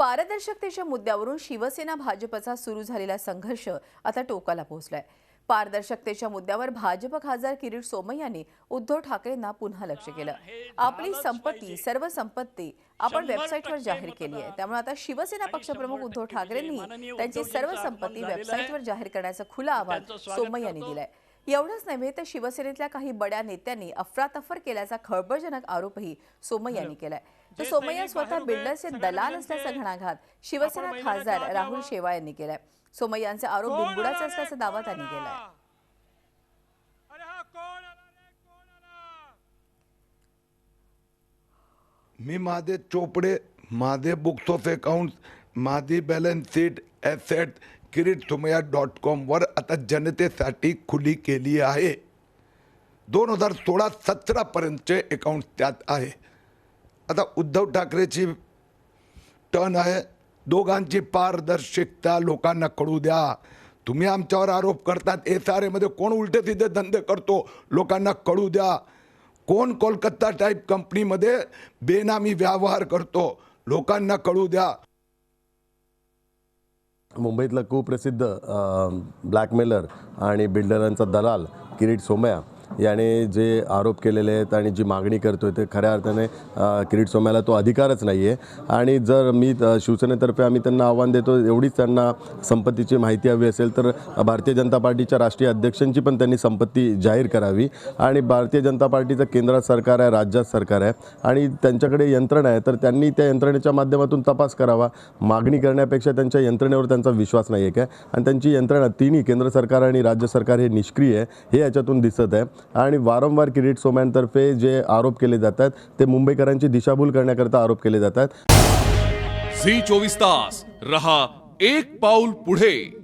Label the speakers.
Speaker 1: पारदर्शकतेच्या मुद्द्यावरून शिवसेना भाजपचा सुरू झालेला संघर्ष आता टोकाला पोहोचलाय। पारदर्शकतेच्या मुद्द्यावर भाजप खासदार किरीट सोमय्या यांनी उद्धव ठाकरेंना पुन्हा लक्ष केलं। आपली संपत्ती सर्व संपत्ती आपण वेबसाईटवर जाहीर केली आहे, त्यामुळे आता शिवसेना पक्षप्रमुख उद्धव ठाकरेंनी त्यांची सर्व संपत्ती वेबसाईटवर जाहीर करण्याचं खुलं आवाहन सोमय्या यांनी दिलंय। एवढंच नव्हे तर शिवसेनेतल्या काही बड्या नेत्यांनी अफरातफर केल्याचा खळबळजनक आरोपही सोमय्या यांनी केलाय। तर सोमय्या स्वतः बिल्डरचे दलाल असल्याचा घणाघात शिवसेना खासदार राहुल शेवाळ यांनी केलाय। सोमय्यांचे आरोप बिनबुडाचे असल्याचा दावा त्यांनी केलाय।
Speaker 2: मी माझे चोपडे, माझे बुक्स ऑफ अकाउंट्स, माझी बॅलन्स शीट, ॲसेट kiritsomayya.com वर आता जनतेसाठी खुली केली आहे। 2016-17 पर्यंतचे अकाउंट त्यात आहे। आता उद्धव ठाकरेची टर्न आहे, दोघांची पारदर्शकता लोकांना कळू द्या। तुम्ही आमच्यावर आरोप करतात SRA मध्ये कोण उलटे सीधे धंदे करतो लोकांना कळू द्या। कोण कोलकाता टाइप कंपनीमध्ये बेनामी व्यवहार करतो लोकांना कळू द्या।
Speaker 3: मुंबईतला कुप्रसिद्ध ब्लॅकमेलर आणि बिल्डरांचा दलाल किरीट सोमय्या याने जे आरोप केलेले आहेत आणि जी मागणी करतोय ते खऱ्या अर्थाने किरीट सोमय्याला तो अधिकारच नाही आहे। आणि जर मी शिवसेनेतर्फे आम्ही त्यांना आव्हान देतो, एवढीच त्यांना संपत्तीची माहिती हवी असेल तर भारतीय जनता पार्टीच्या राष्ट्रीय अध्यक्षांची पण त्यांनी संपत्ती जाहीर करावी। आणि भारतीय जनता पार्टीचं केंद्रात सरकार आहे, राज्यात सरकार आहे आणि त्यांच्याकडे यंत्रणा आहे, तर त्यांनी त्या यंत्रणेच्या माध्यमातून तपास करावा। मागणी करण्यापेक्षा त्यांच्या यंत्रणेवर त्यांचा विश्वास नाही आहे काय, आणि त्यांची यंत्रणा तिन्ही केंद्र सरकार आणि राज्य सरकार हे निष्क्रिय आहे हे याच्यातून दिसत आहे। आणि वारंवार किरीट सोमय्यांतर्फे जे आरोप केले जातात ते मुंबईकरांची दिशाभूल करण्याकरता आरोप केले जातात।
Speaker 4: झी 24 तास रहा एक पाऊल पुढे।